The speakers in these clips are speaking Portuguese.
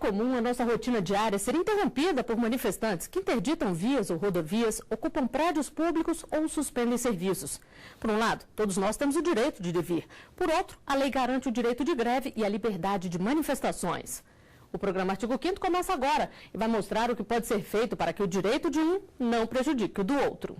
comum a nossa rotina diária ser interrompida por manifestantes que interditam vias ou rodovias, ocupam prédios públicos ou suspendem serviços. Por um lado, todos nós temos o direito de vir. Por outro, a lei garante o direito de greve e a liberdade de manifestações. O programa Artigo 5º começa agora e vai mostrar o que pode ser feito para que o direito de um não prejudique o do outro.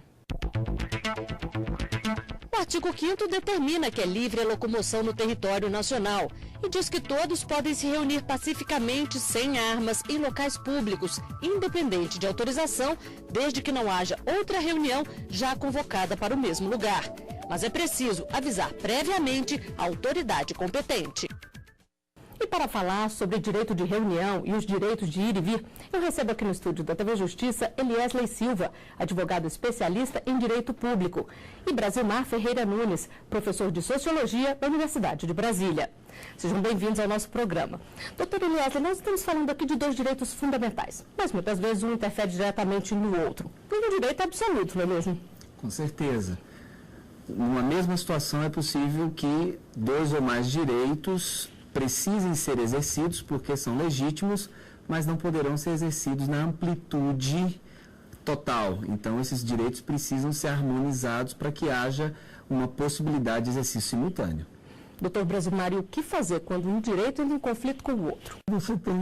O artigo 5º determina que é livre a locomoção no território nacional e diz que todos podem se reunir pacificamente, sem armas, em locais públicos, independente de autorização, desde que não haja outra reunião já convocada para o mesmo lugar. Mas é preciso avisar previamente a autoridade competente. E para falar sobre direito de reunião e os direitos de ir e vir, eu recebo aqui no estúdio da TV Justiça Eliesley Silva, advogado especialista em direito público, e Brasilmar Ferreira Nunes, professor de Sociologia da Universidade de Brasília. Sejam bem-vindos ao nosso programa. Doutor Eliesley, nós estamos falando aqui de dois direitos fundamentais, mas muitas vezes um interfere diretamente no outro. Nenhum direito é absoluto, não é mesmo? Com certeza. Numa mesma situação é possível que dois ou mais direitos precisem ser exercidos porque são legítimos, mas não poderão ser exercidos na amplitude total. Então, esses direitos precisam ser harmonizados para que haja uma possibilidade de exercício simultâneo. Doutor Brasilmar, e o que fazer quando um direito entra em conflito com o outro? Você tem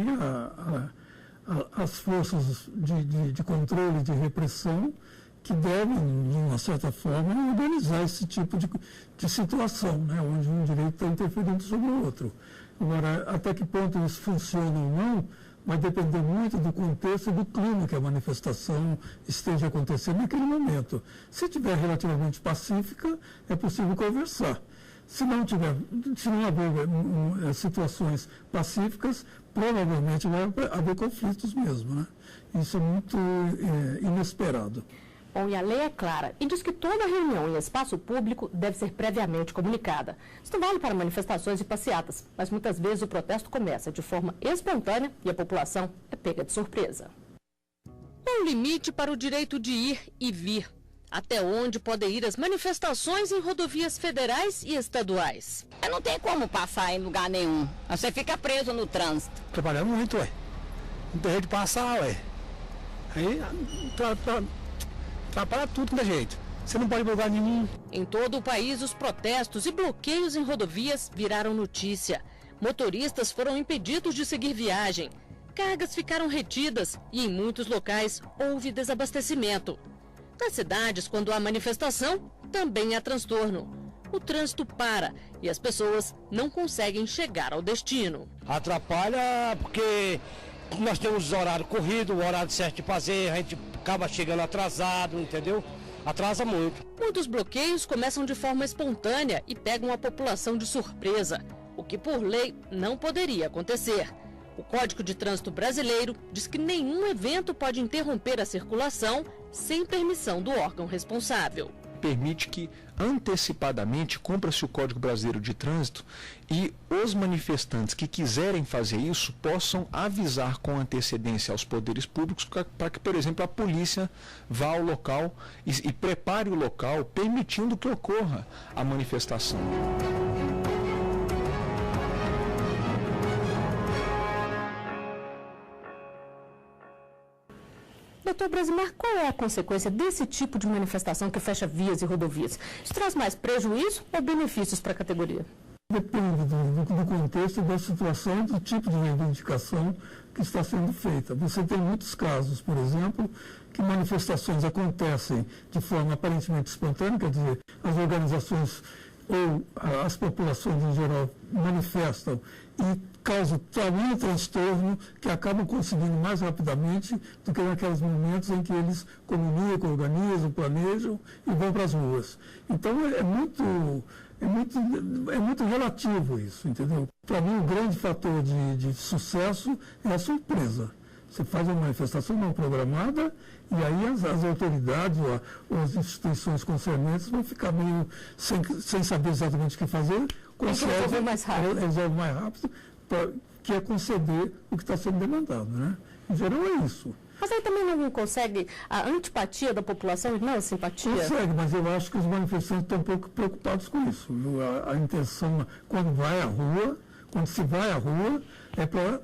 as forças de controle, de repressão, que devem, de uma certa forma, organizar esse tipo de situação, né, onde um direito está interferindo sobre o outro. Agora, até que ponto isso funciona ou não, vai depender muito do contexto e do clima que a manifestação esteja acontecendo naquele momento. Se estiver relativamente pacífica, é possível conversar. Se não haver situações pacíficas, provavelmente vai haver conflitos mesmo, né? Isso é muito inesperado. Bom, e a lei é clara e diz que toda reunião em espaço público deve ser previamente comunicada. Isso não vale para manifestações e passeatas, mas muitas vezes o protesto começa de forma espontânea e a população é pega de surpresa. Há um limite para o direito de ir e vir. Até onde podem ir as manifestações em rodovias federais e estaduais? Não tem como passar em lugar nenhum. Você fica preso no trânsito. Trabalhar muito, ué. Não tem jeito de passar, ué. Aí atrapalha tudo da jeito. Você não pode ir para lugar nenhum. Em todo o país, os protestos e bloqueios em rodovias viraram notícia. Motoristas foram impedidos de seguir viagem. Cargas ficaram retidas e em muitos locais houve desabastecimento. Nas cidades, quando há manifestação, também há transtorno. O trânsito para e as pessoas não conseguem chegar ao destino. Atrapalha porque nós temos horário corrido, o horário certo de fazer, a gente acaba chegando atrasado, entendeu? Atrasa muito. Muitos bloqueios começam de forma espontânea e pegam a população de surpresa, o que por lei não poderia acontecer. O Código de Trânsito Brasileiro diz que nenhum evento pode interromper a circulação sem permissão do órgão responsável. Permite que antecipadamente cumpra-se o Código Brasileiro de Trânsito e os manifestantes que quiserem fazer isso possam avisar com antecedência aos poderes públicos para que, por exemplo, a polícia vá ao local e prepare o local, permitindo que ocorra a manifestação. Doutor Brasilmar, qual é a consequência desse tipo de manifestação que fecha vias e rodovias? Isso traz mais prejuízo ou benefícios para a categoria? Depende do contexto, da situação e do tipo de reivindicação que está sendo feita. Você tem muitos casos, por exemplo, que manifestações acontecem de forma aparentemente espontânea, quer dizer, as organizações ou as populações em geral manifestam e causam tamanho transtorno que acabam conseguindo mais rapidamente do que naqueles momentos em que eles comunicam, organizam, planejam e vão para as ruas. Então é muito relativo isso, entendeu? Para mim, o grande fator de sucesso é a surpresa. Você faz uma manifestação não programada e aí as autoridades ou as instituições concernentes vão ficar meio sem saber exatamente o que fazer. Resolve mais rápido. Resolve mais rápido, que é conceder o que está sendo demandado, né? Em geral é isso. Mas aí também não consegue a antipatia da população e não a simpatia? Consegue, mas eu acho que os manifestantes estão um pouco preocupados com isso. A intenção, quando se vai à rua, é para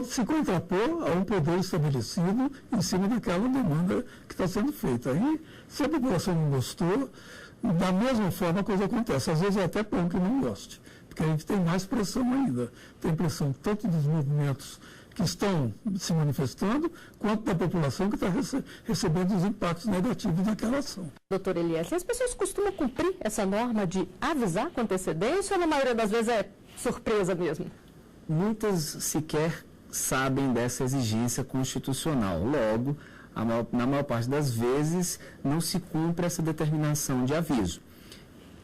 se contrapor a um poder estabelecido em cima daquela demanda que está sendo feita. Aí, se a população não gostou, da mesma forma a coisa acontece. Às vezes é até bom que não goste, porque a gente tem mais pressão ainda. Tem pressão tanto dos movimentos que estão se manifestando, quanto da população que está recebendo os impactos negativos daquela ação. Doutor Elias, as pessoas costumam cumprir essa norma de avisar com antecedência ou na maioria das vezes é surpresa mesmo? Muitas sequer sabem dessa exigência constitucional. Logo, na maior parte das vezes, não se cumpre essa determinação de aviso.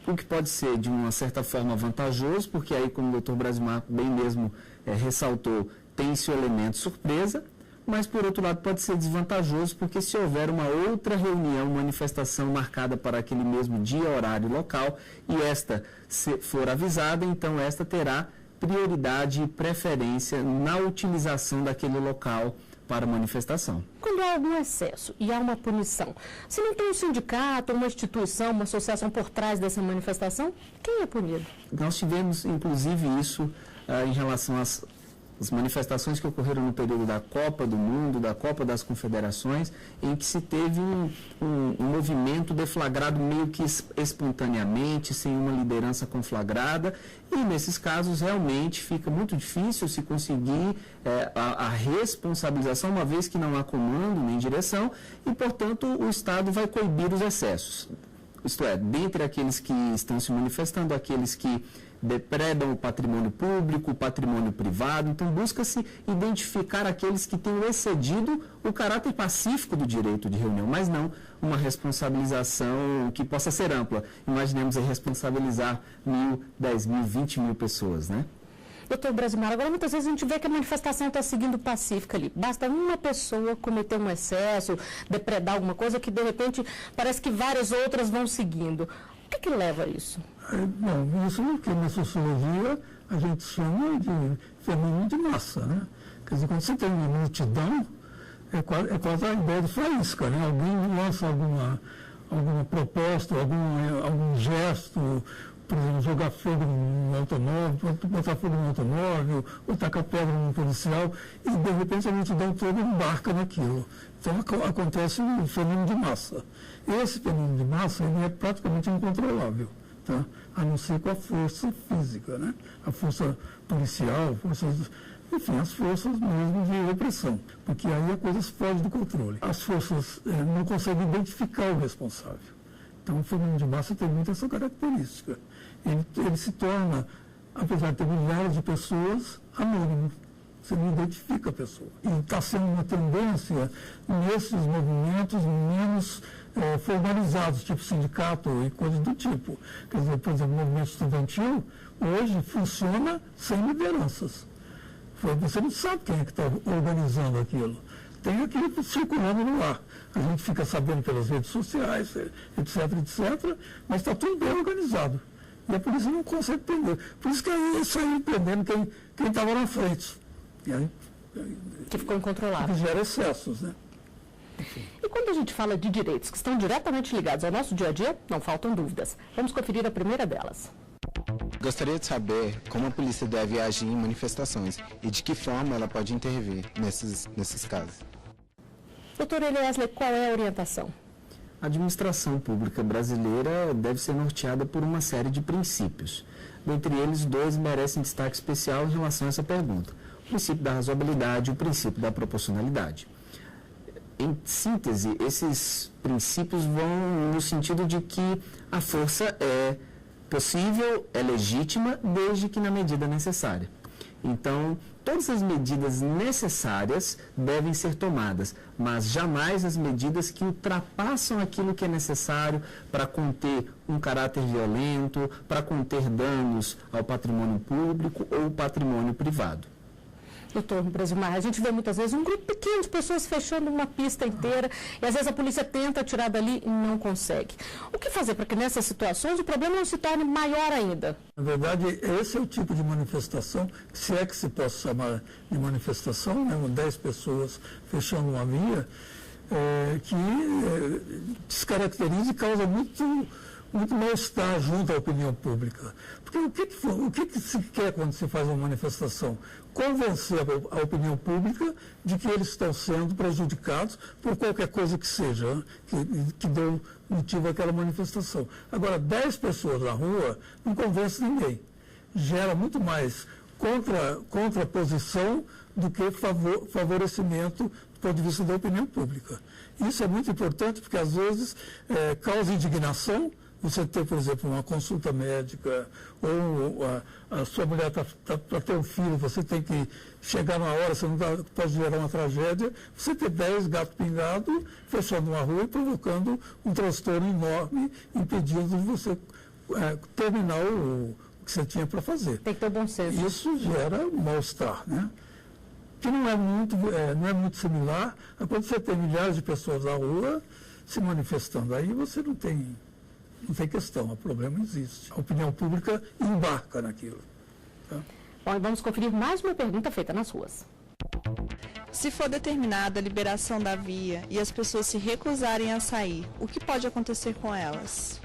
O que pode ser, de uma certa forma, vantajoso, porque aí, como o doutor Brasimar bem mesmo ressaltou, tem esse elemento surpresa, mas, por outro lado, pode ser desvantajoso, porque se houver uma outra reunião, manifestação marcada para aquele mesmo dia, horário e local, e esta for avisada, então esta terá prioridade e preferência na utilização daquele local para manifestação. Quando há algum excesso e há uma punição, se não tem um sindicato, uma instituição, uma associação por trás dessa manifestação, quem é punido? Nós tivemos, inclusive, isso em relação às manifestações que ocorreram no período da Copa do Mundo, da Copa das Confederações, em que se teve um movimento deflagrado meio que espontaneamente, sem uma liderança conflagrada, e nesses casos realmente fica muito difícil se conseguir a responsabilização, uma vez que não há comando nem direção, e, portanto, o Estado vai coibir os excessos. Isto é, dentre aqueles que estão se manifestando, aqueles que depredam o patrimônio público, o patrimônio privado. Então, busca-se identificar aqueles que tenham excedido o caráter pacífico do direito de reunião, mas não uma responsabilização que possa ser ampla. Imaginemos responsabilizar 1.000, 10.000, 20.000 pessoas, né? Doutor Brasimar, agora muitas vezes a gente vê que a manifestação está seguindo pacífica ali. Basta uma pessoa cometer um excesso, depredar alguma coisa que, de repente, parece que várias outras vão seguindo. O que leva a isso? Bom, isso que na sociologia a gente chama de fenômeno de massa, né? Quer dizer, quando você tem uma multidão, é quase a ideia de faísca, né? Alguém lança alguma proposta, algum gesto, por exemplo, jogar fogo num automóvel, botar fogo num automóvel, ou tacar pedra num policial, e de repente a multidão toda embarca naquilo. Então acontece um fenômeno de massa. Esse fenômeno de massa ele é praticamente incontrolável, tá? A não ser com a força física, né? A força policial, enfim, as forças mesmo de repressão, porque aí a coisa foge do controle. As forças não conseguem identificar o responsável. Então, o fenômeno de massa tem muito essa característica. Ele se torna, apesar de ter milhares de pessoas, anônimo. Você não identifica a pessoa. E está sendo uma tendência nesses movimentos menos formalizados, tipo sindicato e coisas do tipo. Quer dizer, por exemplo, o movimento estudantil hoje funciona sem lideranças. Você não sabe quem é que está organizando aquilo. Tem aquilo circulando no ar. A gente fica sabendo pelas redes sociais, etc., mas está tudo bem organizado. E a polícia não consegue prender. Por isso que aí saiu prendendo quem estava na frente. E aí, que ficou incontrolável. Que gera excessos, né? E quando a gente fala de direitos que estão diretamente ligados ao nosso dia a dia, não faltam dúvidas. Vamos conferir a primeira delas. Gostaria de saber como a polícia deve agir em manifestações e de que forma ela pode intervir nesses casos. Doutor Eliezer, qual é a orientação? A administração pública brasileira deve ser norteada por uma série de princípios. Dentre eles, 2 merecem destaque especial em relação a essa pergunta. O princípio da razoabilidade e o princípio da proporcionalidade. Em síntese, esses princípios vão no sentido de que a força é possível, é legítima, desde que na medida necessária. Então, todas as medidas necessárias devem ser tomadas, mas jamais as medidas que ultrapassam aquilo que é necessário para conter um caráter violento, para conter danos ao patrimônio público ou patrimônio privado. Doutor Brasimar, a gente vê muitas vezes um grupo pequeno de pessoas fechando uma pista inteira e às vezes a polícia tenta tirar dali e não consegue. O que fazer para que nessas situações o problema não se torne maior ainda? Na verdade, esse é o tipo de manifestação, se é que se pode chamar de manifestação, né, 10 pessoas fechando uma via, que descaracteriza e causa muito mal-estar junto à opinião pública. Porque o que se quer quando se faz uma manifestação? Convencer a opinião pública de que eles estão sendo prejudicados por qualquer coisa que seja, que deu motivo àquela manifestação. Agora, 10 pessoas na rua não convence ninguém. Gera muito mais contraposição do que favorecimento do ponto de vista da opinião pública. Isso é muito importante porque, às vezes, causa indignação. Você ter, por exemplo, uma consulta médica, ou a sua mulher para ter um filho, você tem que chegar na hora, você não pode gerar uma tragédia. Você ter 10 gatos pingados fechando uma rua e provocando um transtorno enorme, impedindo de você terminar o que você tinha para fazer. Tem que ter bom senso. Isso gera um mal-estar, né? Que não é muito similar a quando você tem milhares de pessoas na rua se manifestando. Aí você não tem questão, o problema existe. A opinião pública embarca naquilo. Tá? Bom, e vamos conferir mais uma pergunta feita nas ruas. Se for determinada a liberação da via e as pessoas se recusarem a sair, o que pode acontecer com elas?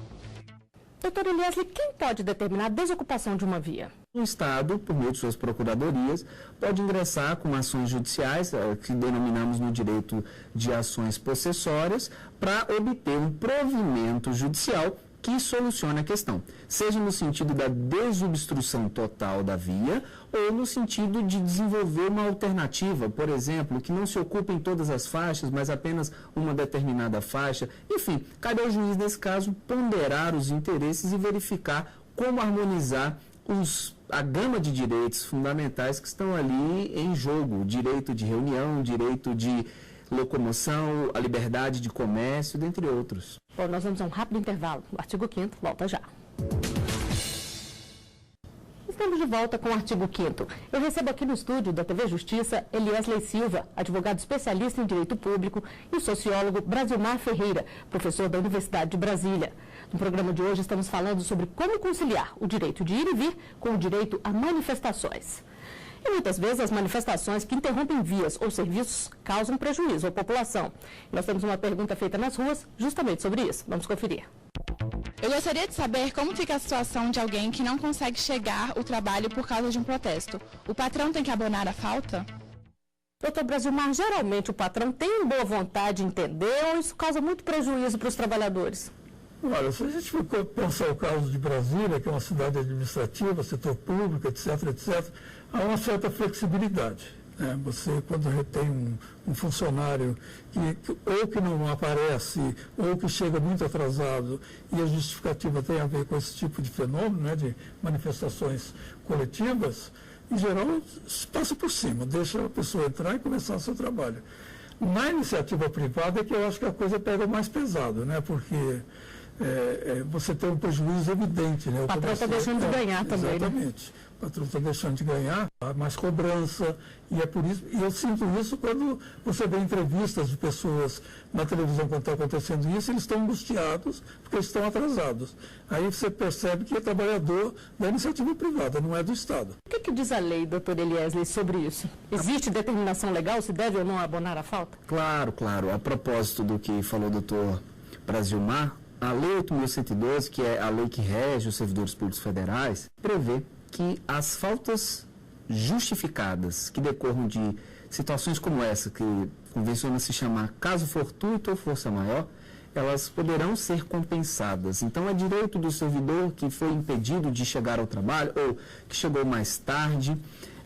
Doutora Eliesle, quem pode determinar a desocupação de uma via? O Estado, por meio de suas procuradorias, pode ingressar com ações judiciais, que denominamos no direito de ações possessórias, para obter um provimento judicial que solucione a questão, seja no sentido da desobstrução total da via ou no sentido de desenvolver uma alternativa, por exemplo, que não se ocupe em todas as faixas, mas apenas uma determinada faixa. Enfim, cabe ao juiz, nesse caso, ponderar os interesses e verificar como harmonizar a gama de direitos fundamentais que estão ali em jogo: direito de reunião, direito de locomoção, a liberdade de comércio, dentre outros. Bom, nós vamos a um rápido intervalo. O artigo 5º volta já. Estamos de volta com o artigo 5º. Eu recebo aqui no estúdio da TV Justiça Eliesle Silva, advogado especialista em direito público, e o sociólogo Brasilmar Ferreira, professor da Universidade de Brasília. No programa de hoje estamos falando sobre como conciliar o direito de ir e vir com o direito a manifestações. E muitas vezes as manifestações que interrompem vias ou serviços causam prejuízo à população. Nós temos uma pergunta feita nas ruas justamente sobre isso. Vamos conferir. Eu gostaria de saber como fica a situação de alguém que não consegue chegar ao trabalho por causa de um protesto. O patrão tem que abonar a falta? Doutor Brasilmar, geralmente o patrão tem boa vontade de entender ou isso causa muito prejuízo para os trabalhadores? Olha, se a gente for pensar o caso de Brasília, que é uma cidade administrativa, setor público, etc., há uma certa flexibilidade. Né? Você, quando tem um funcionário que não aparece, ou que chega muito atrasado, e a justificativa tem a ver com esse tipo de fenômeno, né, de manifestações coletivas, em geral, passa por cima, deixa a pessoa entrar e começar o seu trabalho. Na iniciativa privada é que eu acho que a coisa pega mais pesado, né? Porque você tem um prejuízo evidente, né? O patrão está deixando de ganhar também, exatamente. Né? O patrão está deixando de ganhar, há mais cobrança, e é por isso, e eu sinto isso quando você vê entrevistas de pessoas na televisão quando está acontecendo isso, eles estão angustiados porque eles estão atrasados. Aí você percebe que é trabalhador da iniciativa privada, não é do Estado. O que diz a lei, doutor Eliesle, sobre isso? Existe determinação legal se deve ou não abonar a falta? Claro. A propósito do que falou o doutor Brasilmar, a Lei 8.112, que é a lei que rege os servidores públicos federais, prevê que as faltas justificadas que decorram de situações como essa, que convenciona se chamar caso fortuito ou força maior, elas poderão ser compensadas. Então, é direito do servidor que foi impedido de chegar ao trabalho ou que chegou mais tarde,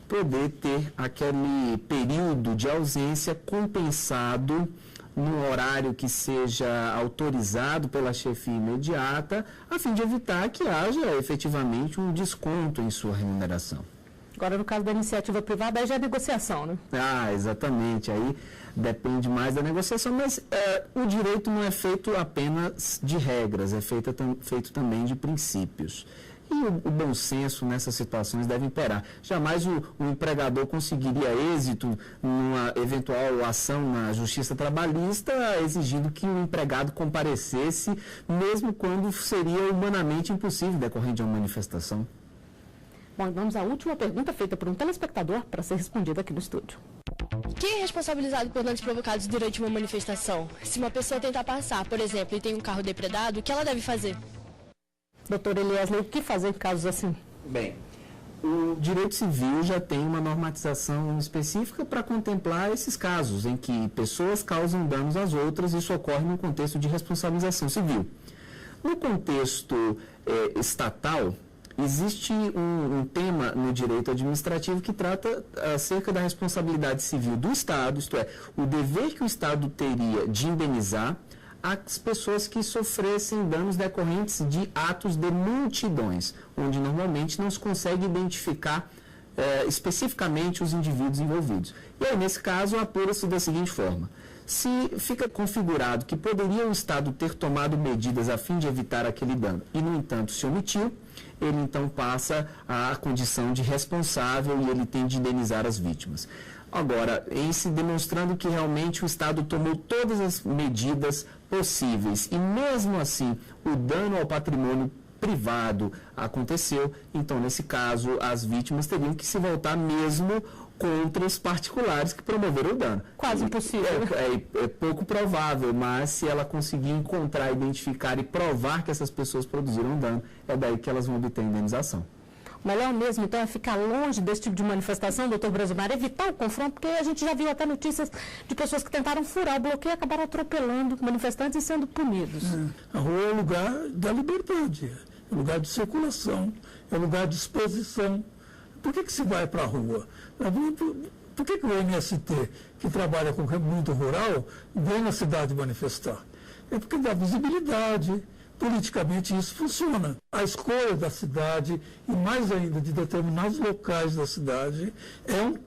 poder ter aquele período de ausência compensado no horário que seja autorizado pela chefia imediata, a fim de evitar que haja efetivamente um desconto em sua remuneração. Agora, no caso da iniciativa privada, aí já é negociação, né? Exatamente. Aí depende mais da negociação, mas o direito não é feito apenas de regras, é feito também de princípios. E o bom senso nessas situações deve imperar. Jamais o empregador conseguiria êxito numa eventual ação na justiça trabalhista exigindo que o empregado comparecesse, mesmo quando seria humanamente impossível decorrente de uma manifestação. Bom, vamos à última pergunta feita por um telespectador para ser respondida aqui no estúdio. Quem é responsabilizado por danos provocados durante uma manifestação? Se uma pessoa tentar passar, por exemplo, e tem um carro depredado, o que ela deve fazer? Doutor Eliezer, o que fazer em casos assim? Bem, o direito civil já tem uma normatização específica para contemplar esses casos em que pessoas causam danos às outras e isso ocorre no contexto de responsabilização civil. No contexto estatal, existe um tema no direito administrativo que trata acerca da responsabilidade civil do Estado, isto é, o dever que o Estado teria de indenizar as pessoas que sofressem danos decorrentes de atos de multidões, onde normalmente não se consegue identificar especificamente os indivíduos envolvidos. E aí, nesse caso, apura-se da seguinte forma: se fica configurado que poderia o Estado ter tomado medidas a fim de evitar aquele dano e, no entanto, se omitiu, ele então passa à condição de responsável e ele tem de indenizar as vítimas. Agora, em se demonstrando que realmente o Estado tomou todas as medidas possíveis e, mesmo assim, o dano ao patrimônio privado aconteceu, então, nesse caso, as vítimas teriam que se voltar mesmo contra os particulares que promoveram o dano. Quase impossível. É pouco provável, mas se ela conseguir encontrar, identificar e provar que essas pessoas produziram dano, é daí que elas vão obter indenização. O melhor mesmo, então, é ficar longe desse tipo de manifestação, doutor Brasilmar, evitar o confronto, porque a gente já viu até notícias de pessoas que tentaram furar o bloqueio e acabaram atropelando manifestantes e sendo punidos. A rua é o lugar da liberdade, é o lugar de circulação, é o lugar de exposição. Por que se vai para a rua? Por que o MST, que trabalha com o mundo rural, vem na cidade manifestar? É porque dá visibilidade. Politicamente isso funciona. A escolha da cidade e mais ainda de determinados locais da cidade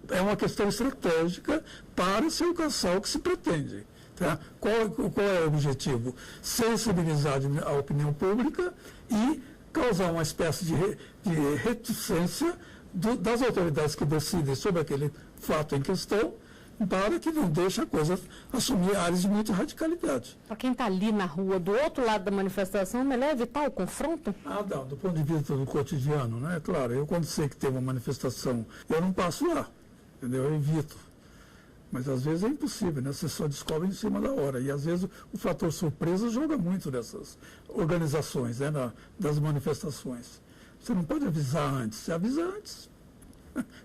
é uma questão estratégica para se alcançar o que se pretende. Tá? Qual é o objetivo? Sensibilizar a opinião pública e causar uma espécie de reticência das autoridades que decidem sobre aquele fato em questão, para que não deixe a coisa assumir áreas de muita radicalidade. Para quem está ali na rua, do outro lado da manifestação, é melhor evitar o confronto? Não, do ponto de vista do cotidiano, né? Claro, eu quando sei que tem uma manifestação, eu não passo lá, entendeu? Eu evito. Mas às vezes é impossível, né? Você só descobre em cima da hora. E às vezes o fator surpresa joga muito nessas organizações, né? Das manifestações. Você não pode avisar antes. Se avisa antes,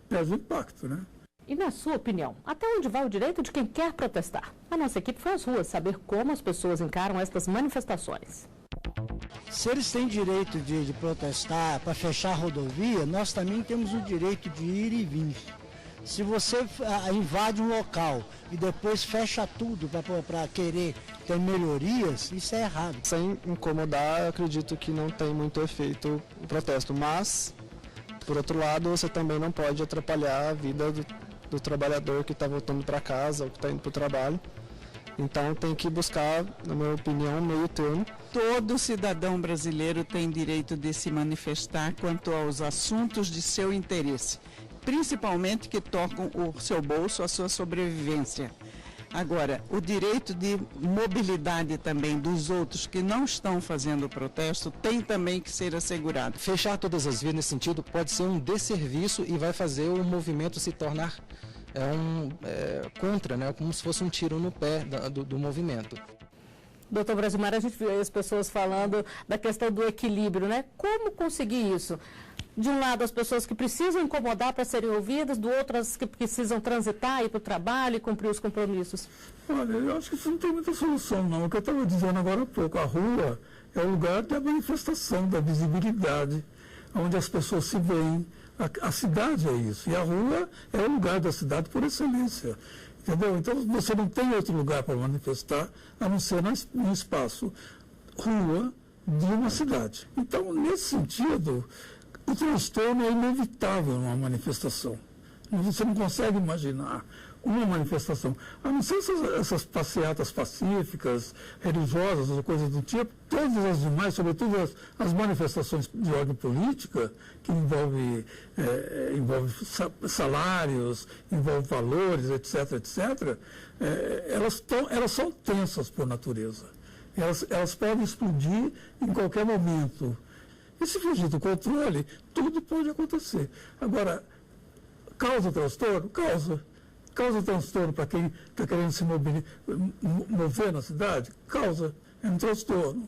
perde o impacto, né? E na sua opinião, até onde vai o direito de quem quer protestar? A nossa equipe foi às ruas saber como as pessoas encaram estas manifestações. Se eles têm direito de protestar para fechar a rodovia, nós também temos o direito de ir e vir. Se você invade um local e depois fecha tudo para querer ter melhorias, isso é errado. Sem incomodar, eu acredito que não tem muito efeito o protesto, mas, por outro lado, você também não pode atrapalhar a vida do trabalhador que está voltando para casa ou que está indo para o trabalho. Então tem que buscar, na minha opinião, um meio termo. Todo cidadão brasileiro tem direito de se manifestar quanto aos assuntos de seu interesse, principalmente que tocam o seu bolso, a sua sobrevivência. Agora, o direito de mobilidade também dos outros que não estão fazendo o protesto tem também que ser assegurado. Fechar todas as vias nesse sentido pode ser um desserviço e vai fazer o movimento se tornar contra, né? Como se fosse um tiro no pé do movimento. Doutor Brasilmar, a gente viu aí as pessoas falando da questão do equilíbrio, né? Como conseguir isso? De um lado, as pessoas que precisam incomodar para serem ouvidas, do outro, as que precisam transitar, ir para o trabalho e cumprir os compromissos. Olha, eu acho que isso não tem muita solução, não. O que eu estava dizendo agora há pouco, a rua é o lugar da manifestação, da visibilidade, onde as pessoas se veem. A cidade é isso, e a rua é o lugar da cidade por excelência. Entendeu? Então, você não tem outro lugar para manifestar, a não ser no espaço rua de uma cidade. Então, nesse sentido, o transtorno é inevitável numa manifestação. Você não consegue imaginar uma manifestação, a não ser essas passeatas pacíficas, religiosas, ou coisas do tipo, todas as demais, sobretudo as manifestações de ordem política, que envolve salários, envolve valores, etc., elas são tensas por natureza. Elas podem explodir em qualquer momento. E se fugir do controle, tudo pode acontecer. Agora, causa transtorno? Causa transtorno para quem está querendo se mover na cidade? Causa, é um transtorno.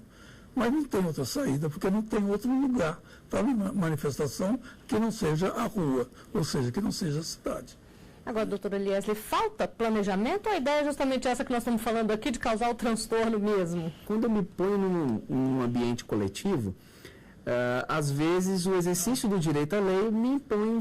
mas não tem outra saída, porque não tem outro lugar para manifestação que não seja a rua, ou seja, que não seja a cidade. Agora, doutora Eliesley, falta planejamento ou a ideia é justamente essa que nós estamos falando aqui, de causar o transtorno mesmo? Quando eu me ponho num ambiente coletivo, às vezes o exercício do direito à lei me impõe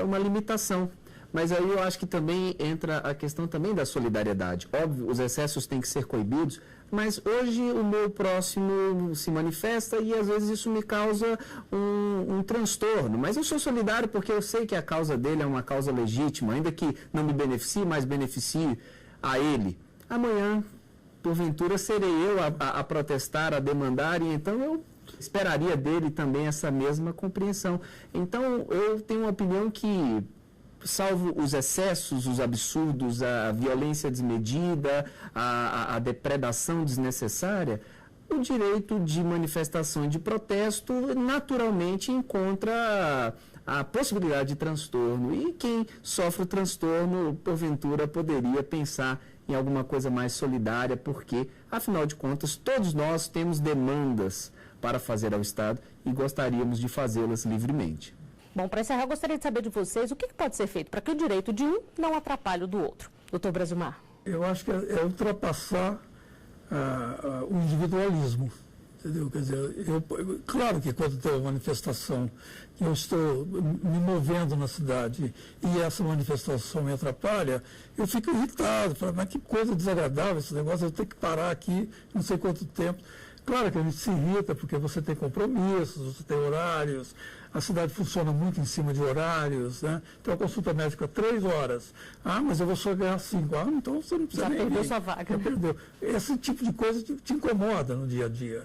uma limitação. Mas aí eu acho que também entra a questão também da solidariedade. Óbvio, os excessos têm que ser coibidos, mas hoje o meu próximo se manifesta e às vezes isso me causa um transtorno. Mas eu sou solidário porque eu sei que a causa dele é uma causa legítima, ainda que não me beneficie, mas beneficie a ele. Amanhã, porventura, serei eu a protestar, a demandar, e então eu esperaria dele também essa mesma compreensão. Então, eu tenho uma opinião que, salvo os excessos, os absurdos, a violência desmedida, a depredação desnecessária, o direito de manifestação e de protesto naturalmente encontra a possibilidade de transtorno. E quem sofre o transtorno, porventura, poderia pensar em alguma coisa mais solidária, porque, afinal de contas, todos nós temos demandas para fazer ao Estado e gostaríamos de fazê-las livremente. Bom, para encerrar, eu gostaria de saber de vocês o que pode ser feito para que o direito de um não atrapalhe o do outro. Doutor Brasilmar. Eu acho que é ultrapassar o individualismo, entendeu? Quer dizer, claro que quando tem uma manifestação que eu estou me movendo na cidade e essa manifestação me atrapalha, eu fico irritado, falo, mas que coisa desagradável esse negócio, eu tenho que parar aqui não sei quanto tempo. Claro que a gente se irrita porque você tem compromissos, você tem horários, a cidade funciona muito em cima de horários, né? Então a consulta médica 3 horas. Ah, mas eu vou só ganhar 5. Ah, então você não precisa nem perdeu sua vaga. Já perdeu. Esse tipo de coisa te incomoda no dia a dia.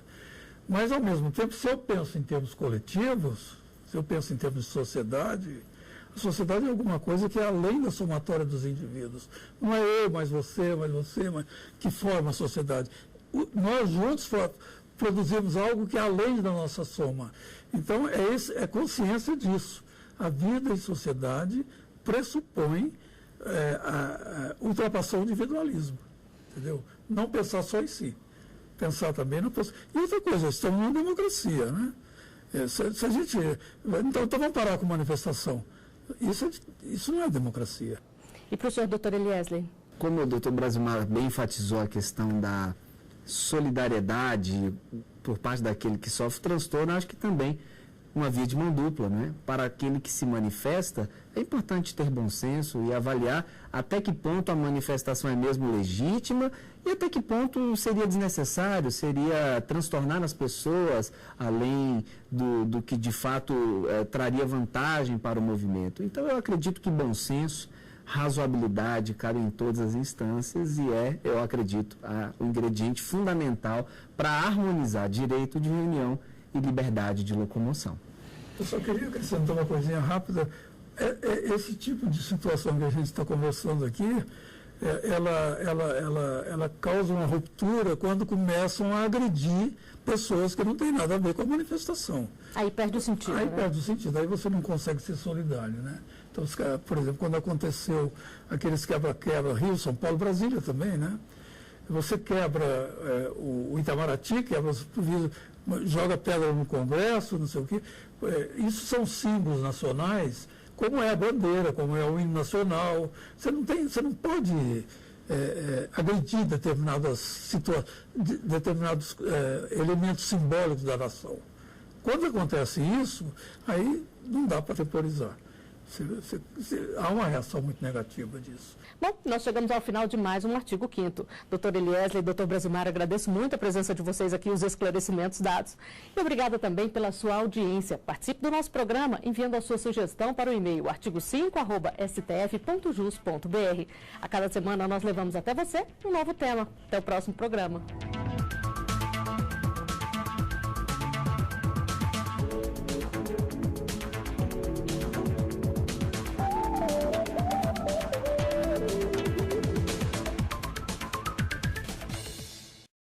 Mas, ao mesmo tempo, se eu penso em termos coletivos, se eu penso em termos de sociedade, a sociedade é alguma coisa que é além da somatória dos indivíduos. Não é eu, mais você, mas que forma a sociedade. Nós juntos produzimos algo que é além da nossa soma. Então, é consciência disso. A vida em sociedade pressupõe ultrapassar o individualismo, entendeu? Não pensar só em si. Pensar também no... E outra coisa, estamos numa democracia, né? Se a gente... Então vamos parar com manifestação. Isso não é democracia. E para o senhor, doutor Eliesley? Como o doutor Brasilmar bem enfatizou a questão da solidariedade por parte daquele que sofre transtorno, acho que também uma via de mão dupla, né? Para aquele que se manifesta, é importante ter bom senso e avaliar até que ponto a manifestação é mesmo legítima e até que ponto seria desnecessário, seria transtornar as pessoas, além do que de fato traria vantagem para o movimento. Então eu acredito que bom senso, razoabilidade cabem em todas as instâncias e eu acredito, o ingrediente fundamental para harmonizar direito de reunião e liberdade de locomoção. Eu só queria acrescentar uma coisinha rápida. Esse tipo de situação que a gente está conversando aqui, ela causa uma ruptura quando começam a agredir pessoas que não têm nada a ver com a manifestação. Aí perde o sentido. Aí perde o sentido, aí você não consegue ser solidário, né? Então, por exemplo, quando aconteceu aqueles quebra-quebra, Rio, São Paulo, Brasília também, né? Você quebra o Itamaraty, quebra os joga pedra no Congresso, não sei o quê. Isso são símbolos nacionais, como é a bandeira, como é o hino nacional. Você não pode agredir determinados elementos simbólicos da nação. Quando acontece isso, aí não dá para temporizar. Há uma reação muito negativa disso. Bom, nós chegamos ao final de mais um artigo 5º. Doutor Eliesley e doutor Brasilmar, agradeço muito a presença de vocês aqui e os esclarecimentos dados. E obrigada também pela sua audiência. Participe do nosso programa enviando a sua sugestão para o e-mail artigo5@stf.jus.br. A cada semana nós levamos até você um novo tema. Até o próximo programa.